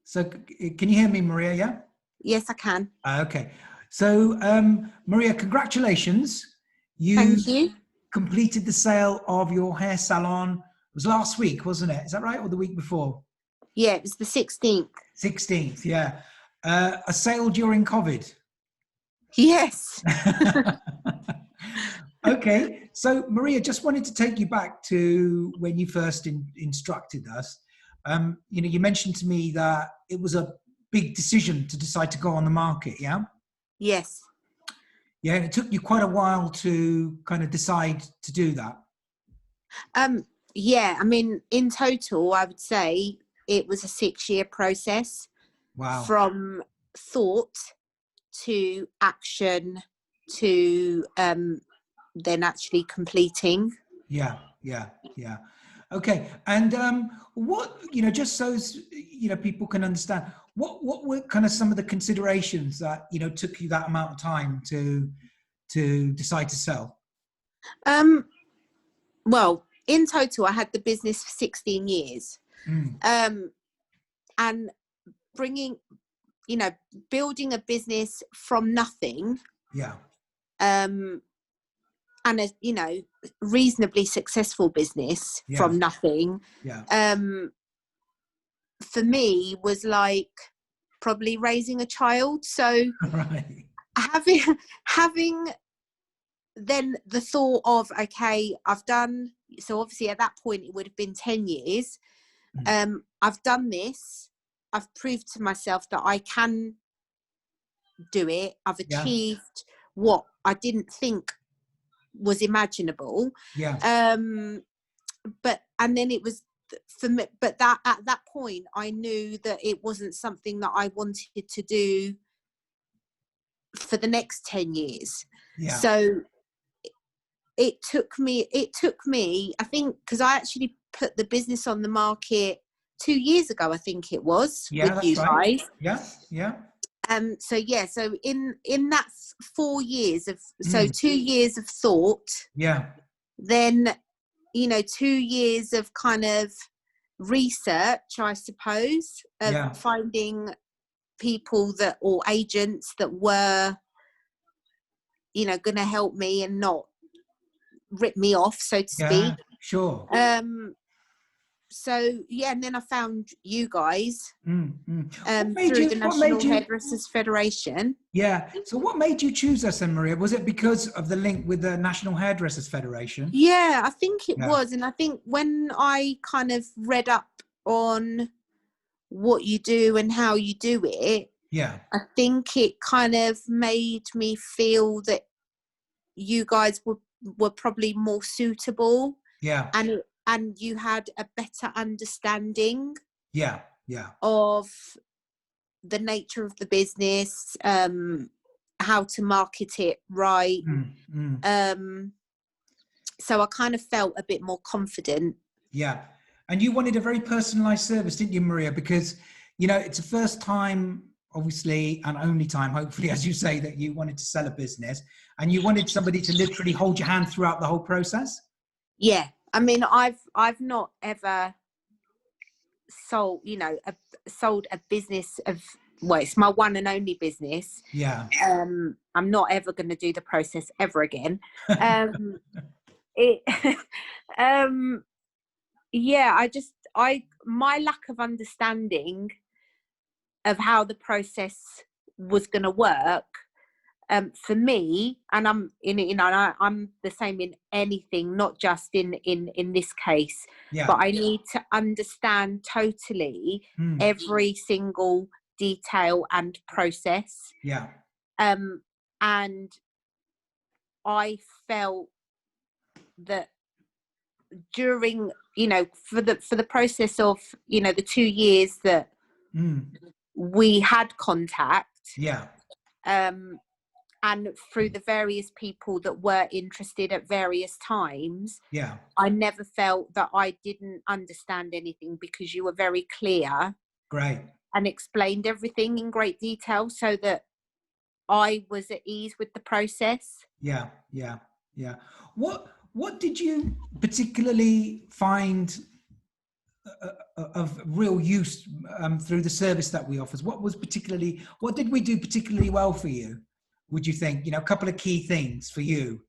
So can you hear me, Maria? Yeah? Yes, I can. Okay. So, Maria, congratulations. Thank you. Completed the sale of your hair salon. It was last week, wasn't it? Is that right? Or the week before? Yeah, it was the 16th. 16th, yeah. A sale during COVID. Yes. Okay. So, Maria, just wanted to take you back to when you first instructed us. You mentioned to me that it was a big decision to decide to go on the market, yeah? Yes. Yeah, and it took you quite a while to kind of decide to do that. Yeah, I mean, in total, I would say it was a 6-year process. Wow. From thought to action to then actually completing. Yeah. Okay. And what, just so people can understand, what were kind of some of the considerations that, took you that amount of time to decide to sell? Well, in total, I had the business for 16 years. And building a business from nothing. Yeah. And a, reasonably successful business from nothing. Yeah. For me was like probably raising a child. So right. having then the thought of, okay, so obviously at that point it would have been 10 years. I've done this. I've proved to myself that I can do it. I've achieved what I didn't think was imaginable. Yeah. And then it was for me, but that at that point I knew that it wasn't something that I wanted to do for the next 10 years. Yeah. So it took me, I think, because I actually put the business on the market 2 years ago, I think it was, with you guys. Yeah. So in that 4 years of, so 2 years of thought. Yeah. Then, 2 years of kind of research, I suppose, of finding people or agents that were, going to help me and not rip me off, so to speak. Sure. So and then I found you guys through the National Hairdressers Federation. Yeah. So what made you choose us then, Maria? Was it because of the link with the National Hairdressers Federation? Yeah, I think it was. And I think when I kind of read up on what you do and how you do it, I think it kind of made me feel that you guys were probably more suitable. Yeah. And you had a better understanding of the nature of the business, how to market it right. So I kind of felt a bit more confident. Yeah. And you wanted a very personalized service, didn't you, Maria? Because, it's the first time, obviously, and only time, hopefully, as you say, that you wanted to sell a business, and you wanted somebody to literally hold your hand throughout the whole process. Yeah. I mean, I've not ever sold, sold a business of, well, it's my one and only business. Yeah. I'm not ever going to do the process ever again. My lack of understanding of how the process was going to work, for me, and I'm I'm the same in anything, not just in this case, but I need to understand totally every single detail and process. Yeah. And I felt that during, for the process of, the 2 years that we had contact. Yeah. And through the various people that were interested at various times, I never felt that I didn't understand anything, because you were very clear. Great. And explained everything in great detail, so that I was at ease with the process. Yeah. What did you particularly find of real use through the service that we offer? What did we do particularly well for you? Would you think, a couple of key things for you?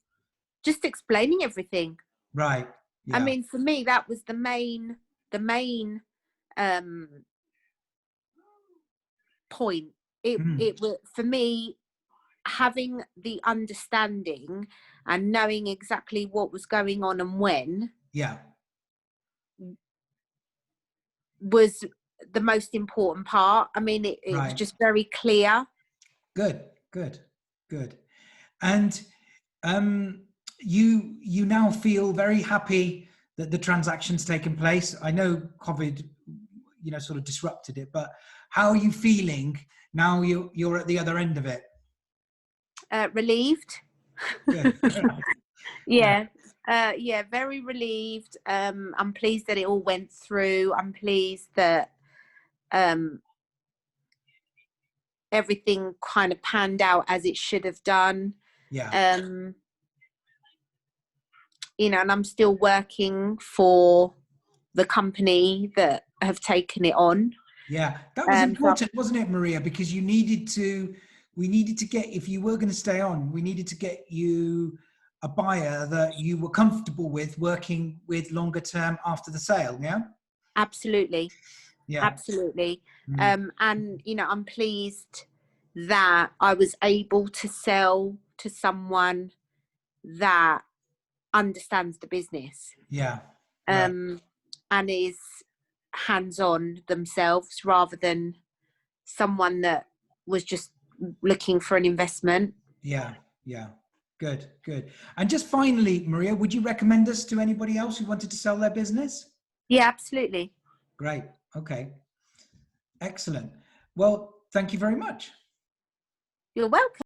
Just explaining everything. Right. I Yeah. mean, for me, that was the main point. It was, for me, having the understanding and knowing exactly what was going on and when. Yeah. Was the most important part. I mean, it was just very clear. Good. And you now feel very happy that the transaction's taken place. I know COVID, sort of disrupted it, but how are you feeling now you're at the other end of it? Relieved. Good. Yeah. Very relieved. I'm pleased that it all went through. I'm pleased that everything kind of panned out as it should have done. Yeah. And I'm still working for the company that have taken it on. Yeah, that was important, wasn't it, Maria? Because we needed to get, if you were going to stay on, we needed to get you a buyer that you were comfortable with working with longer term after the sale. Yeah. Absolutely. Yeah. Absolutely. And, I'm pleased that I was able to sell to someone that understands the business. Yeah. Right. And is hands-on themselves rather than someone that was just looking for an investment. Yeah. Good. And just finally, Maria, would you recommend us to anybody else who wanted to sell their business? Yeah, absolutely. Great. Okay. Excellent. Well, thank you very much. You're welcome.